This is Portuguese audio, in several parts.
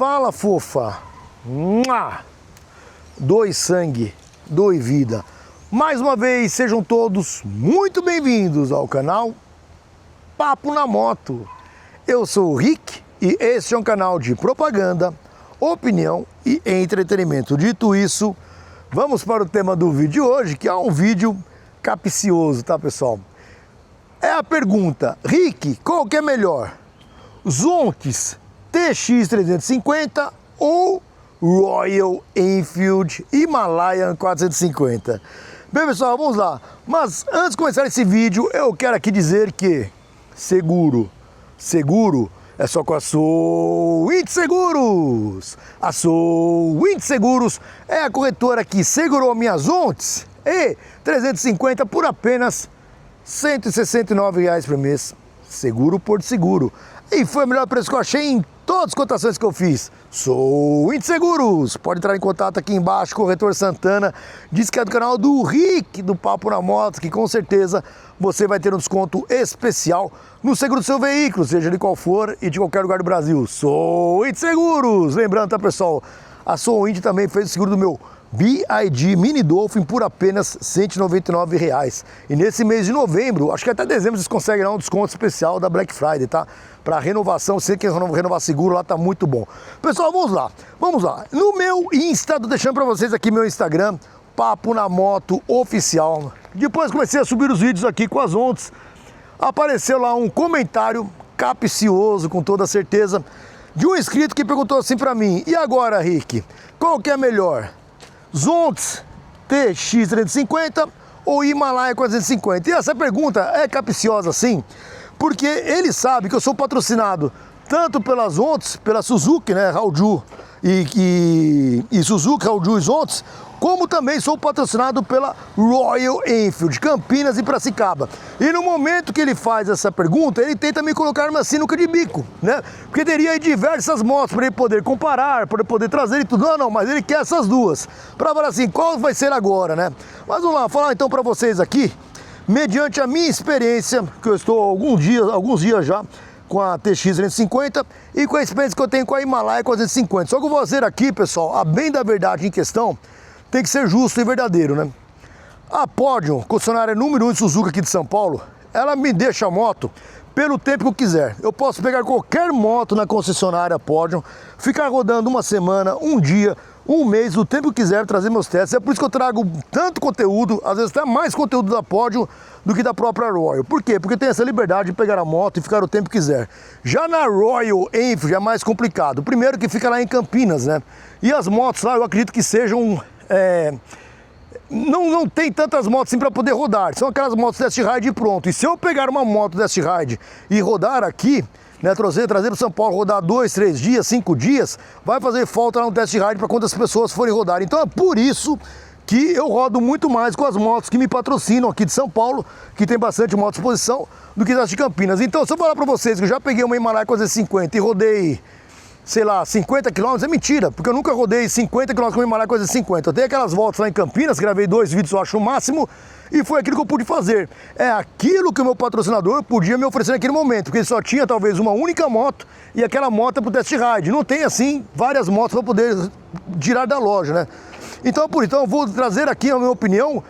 Fala, fofa! Doe sangue, doe vida. Mais uma vez, sejam todos muito bem-vindos ao canal Papo na Moto. Eu sou o Rick e este é um canal de propaganda, opinião e entretenimento. Dito isso, vamos para o tema do vídeo de hoje, que é um vídeo capcioso, tá, pessoal? É a pergunta: Rick, qual que é melhor? Zontes TX350 ou Royal Enfield Himalayan 450? Bem, pessoal, vamos lá. Mas antes de começar esse vídeo, eu quero aqui dizer que seguro é só com a Sowind Seguros. A Sowind Seguros é a corretora que segurou minhas Zontes e 350 por apenas R$ 169,00 por mês, seguro por seguro. E foi o melhor preço que eu achei em todas as cotações que eu fiz. Sowind Seguros, pode entrar em contato aqui embaixo, Corretor Santana. Diz que é do canal do Rick, do Papo na Moto, que com certeza você vai ter um desconto especial no seguro do seu veículo, seja de qual for e de qualquer lugar do Brasil. Sowind Seguros, lembrando, tá, pessoal, a Sowind também fez o seguro do meu BYD Mini Dolphin por apenas R$ 199,00. E nesse mês de novembro, acho que até dezembro vocês conseguem dar um desconto especial da Black Friday, tá? Para renovação, você que quer renovar seguro, lá tá muito bom. Pessoal, vamos lá. No meu Insta, tô deixando para vocês aqui meu Instagram, Papo na Moto Oficial. Depois comecei a subir os vídeos aqui com as Zontes, apareceu lá um comentário capcioso, com toda certeza, de um inscrito que perguntou assim para mim: e agora, Rick, qual que é melhor? Zontes TX350 ou Himalaia 450? E essa pergunta é capciosa, sim, porque ele sabe que eu sou patrocinado tanto pelas Zontes, pela Suzuki, né, Haoju e Suzuki, Haoju e Zontes, como também sou patrocinado pela Royal Enfield, Campinas e Piracicaba. E no momento que ele faz essa pergunta, ele tenta me colocar numa sinuca de bico, né? Porque teria aí diversas motos para ele poder comparar, para ele poder trazer e tudo. Não, mas ele quer essas duas. Para falar assim, qual vai ser agora, né? Mas vamos lá, falar então para vocês aqui, mediante a minha experiência, que eu estou alguns dias já com a TX350 e com a experiência que eu tenho com a Himalaia 450. Só que eu vou fazer aqui, pessoal, a bem da verdade em questão, tem que ser justo e verdadeiro, né? A Podium, concessionária número 1 de Suzuki aqui de São Paulo, ela me deixa a moto pelo tempo que eu quiser. Eu posso pegar qualquer moto na concessionária Podium, ficar rodando uma semana, um dia, um mês, o tempo que quiser, trazer meus testes. É por isso que eu trago tanto conteúdo, às vezes até mais conteúdo da Podium do que da própria Royal. Por quê? Porque tem essa liberdade de pegar a moto e ficar o tempo que quiser. Já na Royal Enfield é mais complicado. Primeiro que fica lá em Campinas, né? E as motos lá eu acredito que sejam... Não tem tantas motos assim para poder rodar. São aquelas motos test ride e pronto. E se eu pegar uma moto test ride e rodar aqui, né, trazer para São Paulo, rodar 2, 3 dias, 5 dias, vai fazer falta lá no test ride para quantas pessoas forem rodar. Então é por isso que eu rodo muito mais com as motos que me patrocinam aqui de São Paulo, que tem bastante moto à disposição, do que as de Campinas. Então, se eu falar para vocês que eu já peguei uma Himalaia 450 e rodei, sei lá, 50 km, é mentira, porque eu nunca rodei 50 km com uma Himalaia 450. Eu dei aquelas voltas lá em Campinas, gravei 2 vídeos, eu acho, o máximo, e foi aquilo que eu pude fazer. É aquilo que o meu patrocinador podia me oferecer naquele momento, porque ele só tinha talvez uma única moto, e aquela moto é pro test ride. Não tem, assim, várias motos para poder tirar da loja, né? Então, eu vou trazer aqui a minha opinião,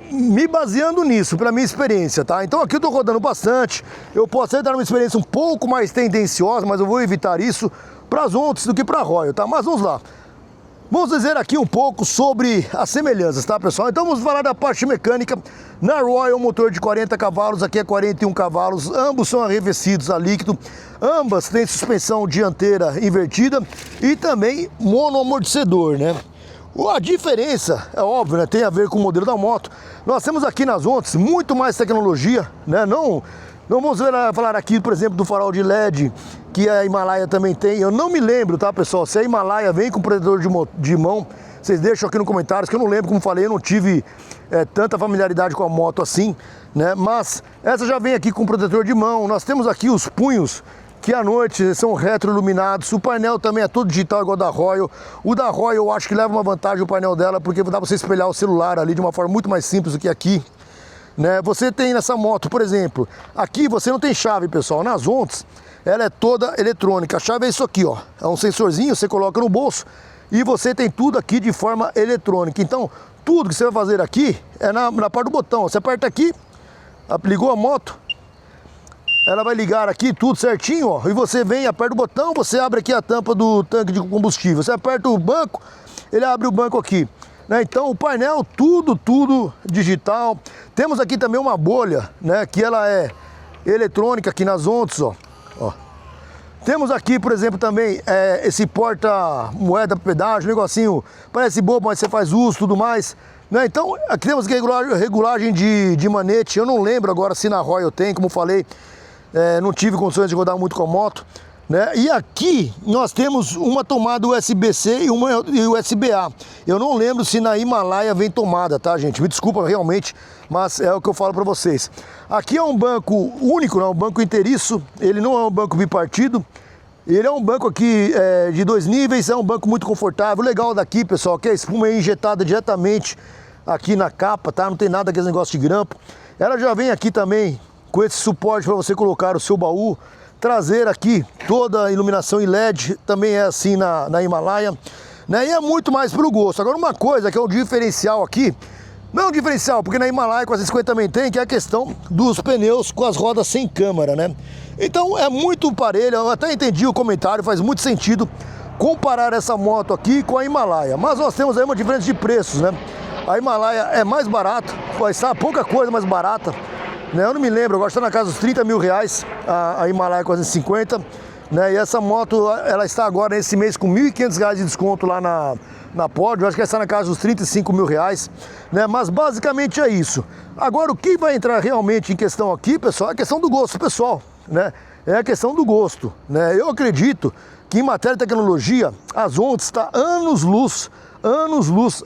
me baseando nisso, pela minha experiência, tá? Então aqui eu tô rodando bastante, eu posso até dar uma experiência um pouco mais tendenciosa, mas eu vou evitar isso para as Zontes do que para a Royal, tá? Mas vamos lá. Vamos dizer aqui um pouco sobre as semelhanças, tá, pessoal? Então vamos falar da parte mecânica. Na Royal, motor de 40 cavalos, aqui é 41 cavalos, ambos são arrefecidos a líquido, ambas têm suspensão dianteira invertida e também monoamortecedor, né? A diferença, é óbvio, né, tem a ver com o modelo da moto. Nós temos aqui nas Zontes muito mais tecnologia, né? Não vamos falar aqui, por exemplo, do farol de LED, que a Himalaia também tem. Eu não me lembro, tá, pessoal, se a Himalaia vem com protetor de mão. Vocês deixam aqui nos comentários, que eu não lembro, como falei, eu não tive tanta familiaridade com a moto assim, né? Mas essa já vem aqui com protetor de mão. Nós temos aqui os punhos, que à noite são retroiluminados. O painel também é todo digital igual da Royal. O da Royal eu acho que leva uma vantagem o painel dela, porque dá pra você espelhar o celular ali de uma forma muito mais simples do que aqui. né? Você tem nessa moto, por exemplo, aqui você não tem chave, pessoal. Nas Ondas, ela é toda eletrônica. A chave é isso aqui, ó. É um sensorzinho, você coloca no bolso e você tem tudo aqui de forma eletrônica. Então, tudo que você vai fazer aqui é na parte do botão. Você aperta aqui, ligou a moto, ela vai ligar aqui tudo certinho, ó. E você vem, aperta o botão, você abre aqui a tampa do tanque de combustível. Você aperta o banco, ele abre o banco aqui, né? Então o painel, tudo digital. Temos aqui também uma bolha, né? Que ela é eletrônica aqui nas Ondas, ó. Temos aqui, por exemplo, também esse porta-moeda para pedágio, um negocinho, parece bobo, mas você faz uso, tudo mais, né? Então, aqui temos aqui regulagem de manete. Eu não lembro agora se na Royal tem, como falei, não tive condições de rodar muito com a moto, né? E aqui nós temos uma tomada USB-C e uma USB-A. Eu não lembro se na Himalaia vem tomada, tá, gente? Me desculpa realmente, mas é o que eu falo para vocês. Aqui é um banco único, né? Um banco inteiriço, ele não é um banco bipartido. Ele é um banco aqui de 2 níveis, é um banco muito confortável. O legal daqui, pessoal, que a espuma é injetada diretamente aqui na capa, tá? Não tem nada aquele negócio de grampo. Ela já vem aqui também com esse suporte para você colocar o seu baú. Traseira aqui, toda a iluminação em LED, também é assim na Himalaia, né? E é muito mais pro gosto. Agora uma coisa que é um diferencial aqui, não é um diferencial, porque na Himalaia com a 50 também tem, que é a questão dos pneus com as rodas sem câmara, né? Então é muito parelho, eu até entendi o comentário, faz muito sentido comparar essa moto aqui com a Himalaia. Mas nós temos aí uma diferença de preços, né? A Himalaia é mais barata, vai estar pouca coisa mais barata, né? Eu não me lembro, agora está na casa dos 30 mil reais a Himalaia 450, né? E essa moto, ela está agora nesse mês com 1.500 reais de desconto lá na Pódio. Eu acho que ela está na casa dos 35 mil reais, né? Mas basicamente é isso. Agora o que vai entrar realmente em questão aqui, pessoal, é a questão do gosto pessoal, né? É a questão do gosto, né? Eu acredito que em matéria de tecnologia, as Ondas está anos-luz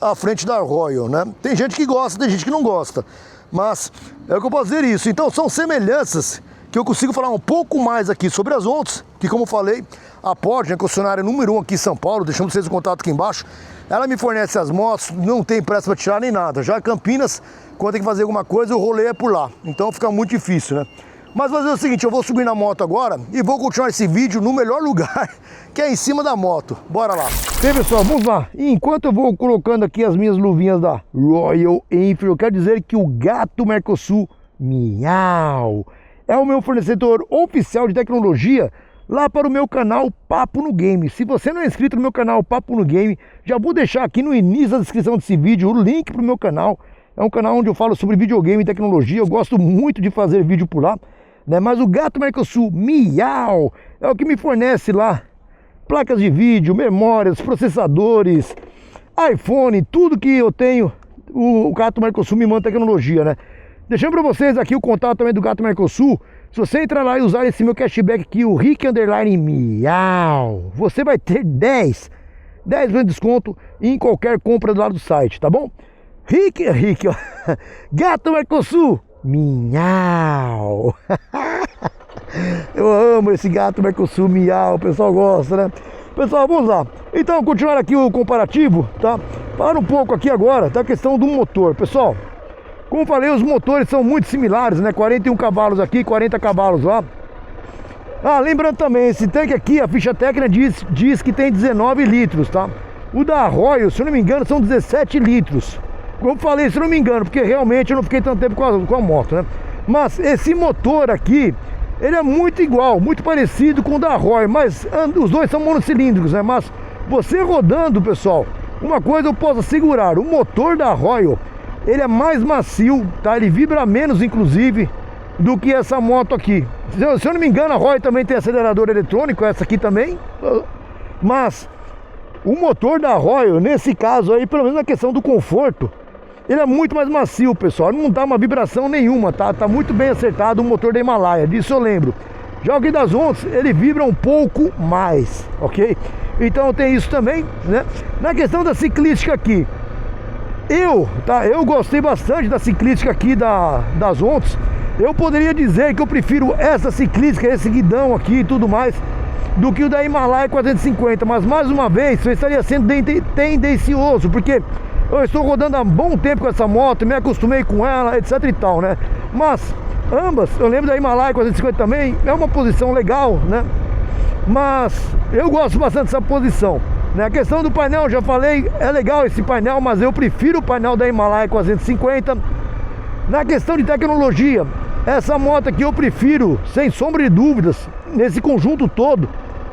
à frente da Royal, né? Tem gente que gosta, tem gente que não gosta, mas é o que eu posso dizer isso. Então são semelhanças que eu consigo falar um pouco mais aqui sobre as Ondas, que como eu falei, a Pódio, a concessionária número 1 aqui em São Paulo, deixando vocês o contato aqui embaixo, ela me fornece as motos, não tem pressa para tirar nem nada. Já Campinas, quando tem que fazer alguma coisa, o rolê é por lá, então fica muito difícil, né? Mas vou fazer o seguinte, eu vou subir na moto agora e vou continuar esse vídeo no melhor lugar, que é em cima da moto. Bora lá. Bem, pessoal, vamos lá. E enquanto eu vou colocando aqui as minhas luvinhas da Royal Enfield, eu quero dizer que o Gato Mercosul Miau é o meu fornecedor oficial de tecnologia lá para o meu canal Papo no Game. Se você não é inscrito no meu canal Papo no Game, já vou deixar aqui no início da descrição desse vídeo o link para o meu canal. É um canal onde eu falo sobre videogame e tecnologia, eu gosto muito de fazer vídeo por lá, né? Mas o Gato Mercosul Miau é o que me fornece lá placas de vídeo, memórias, processadores, iPhone, tudo que eu tenho, o Gato Mercosul me manda tecnologia, né? Deixando para vocês aqui o contato também do Gato Mercosul. Se você entrar lá e usar esse meu cashback aqui, o Rick_Miau, você vai ter 10% de desconto em qualquer compra do lado do site, tá bom? Rick, ó. Gato Mercosul Miau. Eu amo esse Gato Mercosul Miau, o pessoal gosta, né? Pessoal, vamos lá. Então, continuar aqui o comparativo, tá? Para um pouco aqui agora, tá? A questão do motor. Pessoal, como falei, os motores são muito similares, né? 41 cavalos aqui, 40 cavalos lá. Ah, lembrando também, esse tanque aqui, a ficha técnica diz que tem 19 litros, tá? O da Royal, se eu não me engano, são 17 litros. Como falei, se eu não me engano, porque realmente eu não fiquei tanto tempo com a moto, né? Mas esse motor aqui, ele é muito igual, muito parecido com o da Royal, mas os dois são monocilíndricos, né? Mas você rodando, pessoal, uma coisa eu posso assegurar, o motor da Royal, ele é mais macio, tá? Ele vibra menos, inclusive, do que essa moto aqui. Se eu não me engano, a Royal também tem acelerador eletrônico, essa aqui também, mas o motor da Royal, nesse caso aí, pelo menos na questão do conforto, ele é muito mais macio, pessoal. Não dá uma vibração nenhuma, tá? Tá muito bem acertado o motor da Himalaia, disso eu lembro. Já o aqui das Ondas, ele vibra um pouco mais, ok? Então tem isso também, né? Na questão da ciclística aqui, eu gostei bastante da ciclística aqui das Ondas. Eu poderia dizer que eu prefiro essa ciclística, esse guidão aqui e tudo mais, do que o da Himalaia 450. Mas mais uma vez, eu estaria sendo tendencioso, porque eu estou rodando há bom tempo com essa moto, me acostumei com ela, etc e tal, né? Mas ambas, eu lembro da Himalaia 450 também, é uma posição legal, né? Mas eu gosto bastante dessa posição, né? A questão do painel, já falei, é legal esse painel, mas eu prefiro o painel da Himalaia 450. Na questão de tecnologia, essa moto aqui eu prefiro, sem sombra de dúvidas, nesse conjunto todo,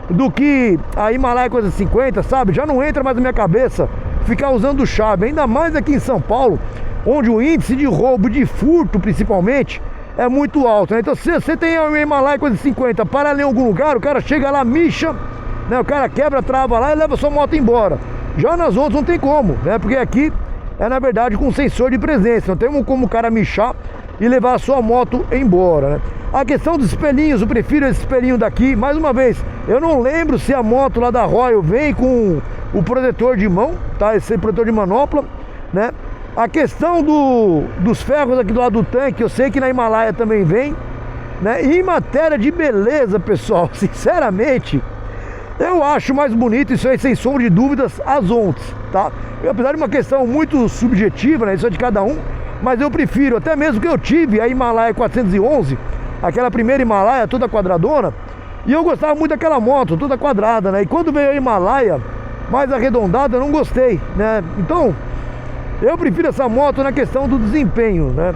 do que a Himalaia 450, sabe? Já não entra mais na minha cabeça ficar usando chave, ainda mais aqui em São Paulo, onde o índice de roubo, de furto principalmente, é muito alto, né? Então se você tem a Himalaia 450 para ali em algum lugar, o cara chega lá, mixa, né? O cara quebra, trava lá e leva sua moto embora. Já nas outras não tem como, né? Porque aqui é na verdade com sensor de presença, não tem como o cara michar e levar a sua moto embora, né? A questão dos espelhinhos, eu prefiro esse espelhinho daqui. Mais uma vez, eu não lembro se a moto lá da Royal vem com o protetor de mão, tá? Esse protetor de manopla, né? A questão dos ferros aqui do lado do tanque, eu sei que na Himalaia também vem, né? E em matéria de beleza, pessoal, sinceramente, eu acho mais bonito, isso aí sem sombra de dúvidas, as Onix, tá? Apesar de uma questão muito subjetiva, né? Isso é de cada um, mas eu prefiro, até mesmo que eu tive a Himalaia 411, aquela primeira Himalaia toda quadradona, e eu gostava muito daquela moto, toda quadrada, né? E quando veio a Himalaia mais arredondada, eu não gostei, né? Então, eu prefiro essa moto na questão do desempenho, né?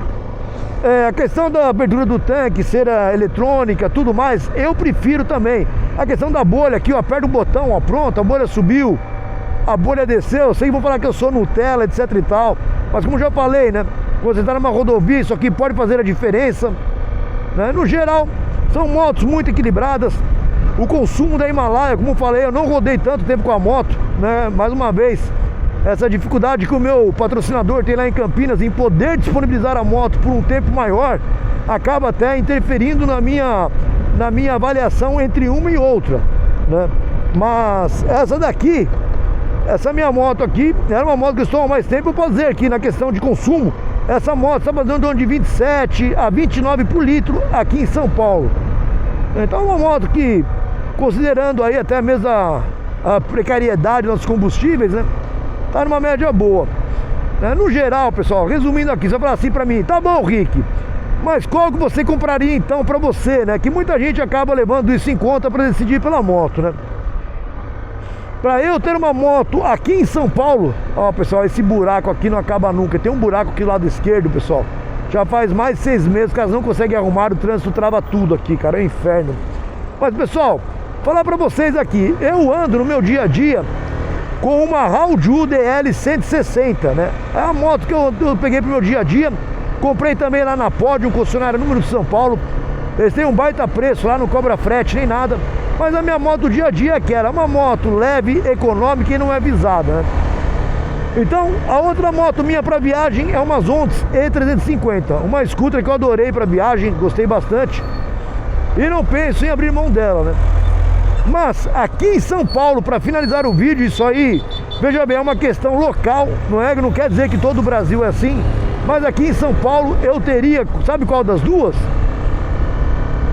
A questão da abertura do tanque, ser eletrônica, tudo mais, eu prefiro também. A questão da bolha aqui, ó, aperta o botão, ó, pronto, a bolha subiu, a bolha desceu. Eu sei que vão falar que eu sou Nutella, etc e tal, mas como já falei, né? Quando você está numa rodovia, isso aqui pode fazer a diferença, né? No geral, são motos muito equilibradas. O consumo da Himalaia, como eu falei, eu não rodei tanto tempo com a moto, né? Mais uma vez, essa dificuldade que o meu patrocinador tem lá em Campinas em poder disponibilizar a moto por um tempo maior, acaba até interferindo na minha avaliação entre uma e outra, né? Mas essa daqui, essa minha moto aqui, era uma moto que eu estou há mais tempo. Eu posso dizer aqui na questão de consumo, essa moto está fazendo de 27 a 29 por litro aqui em São Paulo. Então é uma moto que, considerando aí até mesmo a precariedade dos combustíveis, né, tá numa média boa, né? No geral, pessoal, resumindo aqui, você fala assim pra mim, tá bom, Rick, mas qual que você compraria então pra você, né? Que muita gente acaba levando isso em conta pra decidir pela moto, né? Pra eu ter uma moto aqui em São Paulo, ó, pessoal, esse buraco aqui não acaba nunca. Tem um buraco aqui do lado esquerdo, pessoal. Já faz mais de 6 meses que elas não conseguem arrumar, o trânsito trava tudo aqui, cara, é um inferno. Mas, pessoal, falar pra vocês aqui, eu ando no meu dia a dia com uma Hauju DL 160, né? É a moto que eu peguei pro meu dia a dia. Comprei também lá na Pódio, um concessionário número de São Paulo. Eles têm um baita preço lá, não cobra frete nem nada. Mas a minha moto do dia a dia é que era uma moto leve, econômica e não é visada, né? Então, a outra moto minha para viagem é uma Onix E350, uma scooter que eu adorei para viagem, gostei bastante. E não penso em abrir mão dela, né? Mas aqui em São Paulo, para finalizar o vídeo, isso aí, veja bem, é uma questão local, não quer dizer que todo o Brasil é assim, mas aqui em São Paulo eu teria, sabe qual das duas?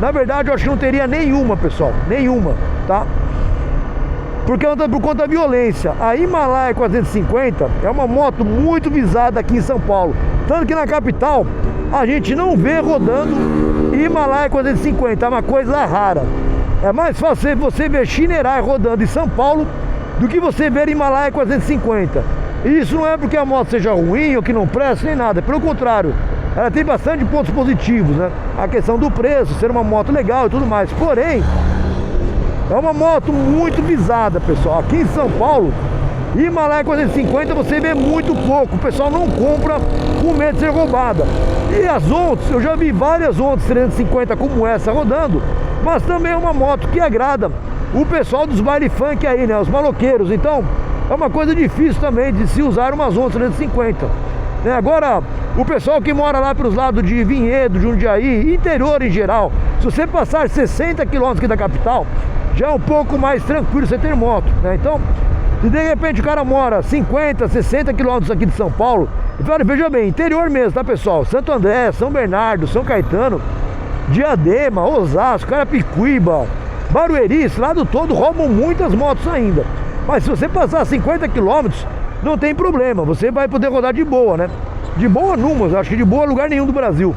Na verdade, eu acho que não teria nenhuma, pessoal, nenhuma, tá? Porque anda por conta da violência. A Himalaia 450 é uma moto muito visada aqui em São Paulo, tanto que na capital a gente não vê rodando Himalaia 450, é uma coisa rara. É mais fácil você ver Shinerai rodando em São Paulo do que você ver Himalaia 450. E isso não é porque a moto seja ruim ou que não presta, nem nada. Pelo contrário, ela tem bastante pontos positivos, né? A questão do preço, ser uma moto legal e tudo mais. Porém, é uma moto muito visada, pessoal. Aqui em São Paulo, Himalaia 450 você vê muito pouco. O pessoal não compra com medo de ser roubada. E as Onix, eu já vi várias Onix 350 como essa rodando, mas também é uma moto que agrada o pessoal dos baile funk aí, né? Os maloqueiros. Então, é uma coisa difícil também de se usar umas Onix 350. Agora, o pessoal que mora lá para os lados de Vinhedo, Jundiaí, interior em geral, se você passar 60 km aqui da capital, já é um pouco mais tranquilo você ter moto, né? Então, se de repente o cara mora 50, 60 km aqui de São Paulo, veja bem, interior mesmo, tá, pessoal? Santo André, São Bernardo, São Caetano, Diadema, Osasco, Carapicuíba, Barueri, esse lado todo roubam muitas motos ainda. Mas se você passar 50 km, não tem problema, você vai poder rodar de boa, né? De boa numas, acho que de boa lugar nenhum do Brasil.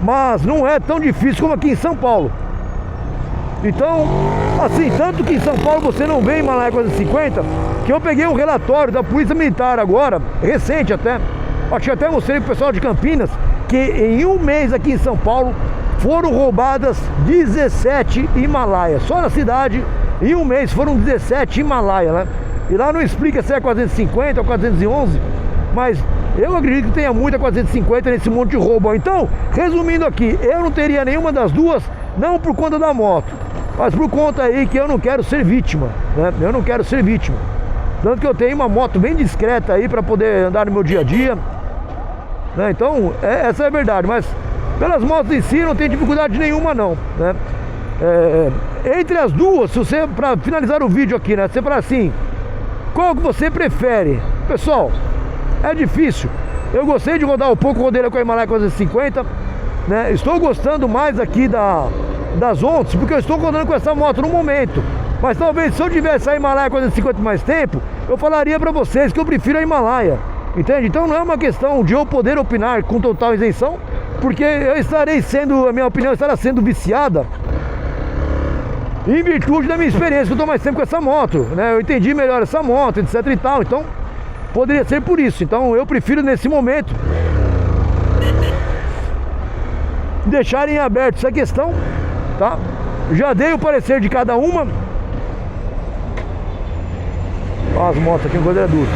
Mas não é tão difícil como aqui em São Paulo. Então, assim, tanto que em São Paulo você não vê Himalaia 450, que eu peguei um relatório da Polícia Militar agora, recente até, acho que até mostrei pro pessoal de Campinas, que em um mês aqui em São Paulo foram roubadas 17 Himalaias. Só na cidade, em um mês foram 17 Himalaias, né? E lá não explica se é 450 ou 411, mas eu acredito que tenha muita 450 nesse monte de roubo. Então, resumindo aqui, eu não teria nenhuma das duas, não por conta da moto, mas por conta aí que eu não quero ser vítima, né? Eu não quero ser vítima. Tanto que eu tenho uma moto bem discreta aí para poder andar no meu dia a dia, né? Então, essa é a verdade. Mas pelas motos em si não tem dificuldade nenhuma não, né? Entre as duas, se você, para finalizar o vídeo aqui, né? Você fala assim, qual que você prefere? Pessoal, é difícil. Eu gostei de rodar um pouco, rodei com a Himalaia 450, né? Estou gostando mais aqui das Ondas, porque eu estou rodando com essa moto no momento. Mas talvez se eu tivesse a Himalaia 450 mais tempo, eu falaria para vocês que eu prefiro a Himalaia, entende? Então não é uma questão de eu poder opinar com total isenção, porque eu estarei sendo, a minha opinião estará sendo viciada em virtude da minha experiência, que eu estou mais tempo com essa moto, né? Eu entendi melhor essa moto, etc e tal, então poderia ser por isso. Então eu prefiro nesse momento deixar em aberto essa questão, tá? Já dei o parecer de cada uma. Olha as motos aqui, coisa é dura.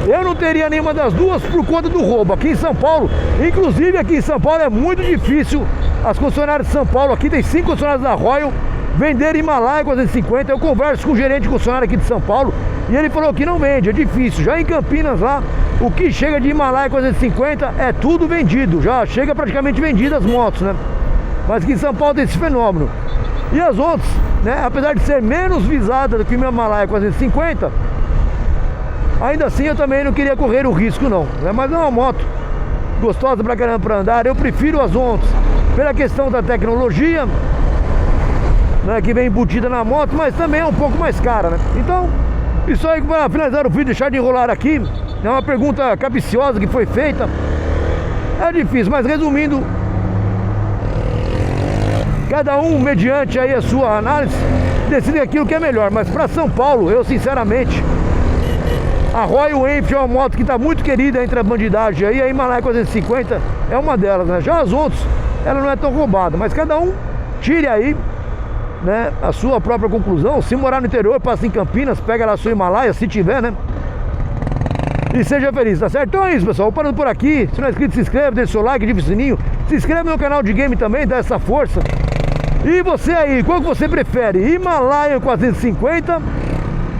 Eu não teria nenhuma das duas por conta do roubo. Aqui em São Paulo, inclusive aqui em São Paulo é muito difícil as concessionárias de São Paulo, aqui tem 5 concessionárias da Royal, vender Himalaia 450. Eu converso com o gerente de concessionária aqui de São Paulo e ele falou que não vende, é difícil. Já em Campinas lá, o que chega de Himalaia 450 é tudo vendido, já chega praticamente vendido as motos, né? Mas aqui em São Paulo tem esse fenômeno. E as outras, né, apesar de ser menos visada do que o Himalaia 450, ainda assim eu também não queria correr o risco não, né? Mas é uma moto gostosa pra caramba pra andar. Eu prefiro as Ondas pela questão da tecnologia, né, que vem embutida na moto, mas também é um pouco mais cara, né? Então, isso aí, para finalizar o vídeo, deixar de enrolar aqui, é uma pergunta capciosa que foi feita. É difícil, mas resumindo, cada um, mediante aí a sua análise, decide aquilo que é melhor. Mas para São Paulo, eu sinceramente, a Royal Enfield é uma moto que está muito querida entre a bandidagem aí. A Himalaia 450 é uma delas, né? Já as outras, ela não é tão roubada. Mas cada um tire aí, né, a sua própria conclusão. Se morar no interior, passa em Campinas, pega lá a sua Himalaia, se tiver, né? E seja feliz, tá certo? Então é isso, pessoal. Vou parando por aqui. Se não é inscrito, se inscreve, deixa o seu like, ativa o sininho. Se inscreve no canal de game também, dá essa força. E você aí, qual que você prefere? Himalaia 450?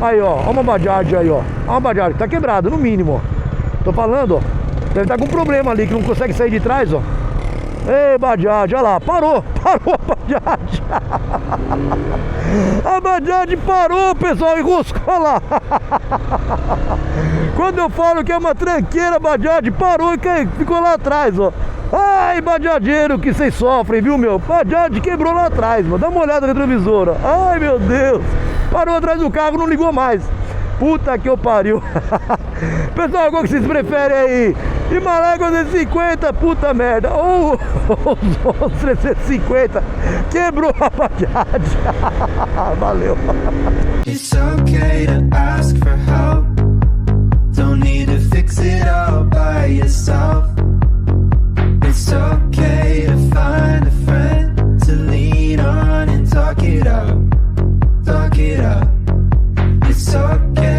Aí, ó, uma Bajaj aí, ó. Uma Bajaj, tá quebrado, no mínimo, ó. Tô falando, ó. Deve estar com um problema ali, que não consegue sair de trás, ó. Ei, Bajaj, olha lá, parou a Bajaj. A Bajaj parou, pessoal, enroscou lá. Quando eu falo que é uma tranqueira, a Bajaj parou e ficou lá atrás, ó. Ai, bajajeiro, que vocês sofrem, viu, meu? Bajaj quebrou lá atrás, mano. Dá uma olhada na retrovisora. Ai, meu Deus. Parou atrás do carro, não ligou mais. Puta que eu pariu. Pessoal, qual que vocês preferem aí? Himalaia 450, puta merda. Ou os 350. Quebrou a Bajaj. Valeu. It's okay to ask for help. Don't need to fix it all by yourself. It's okay to find a friend to lean on and talk it out. Talk it out. It's okay.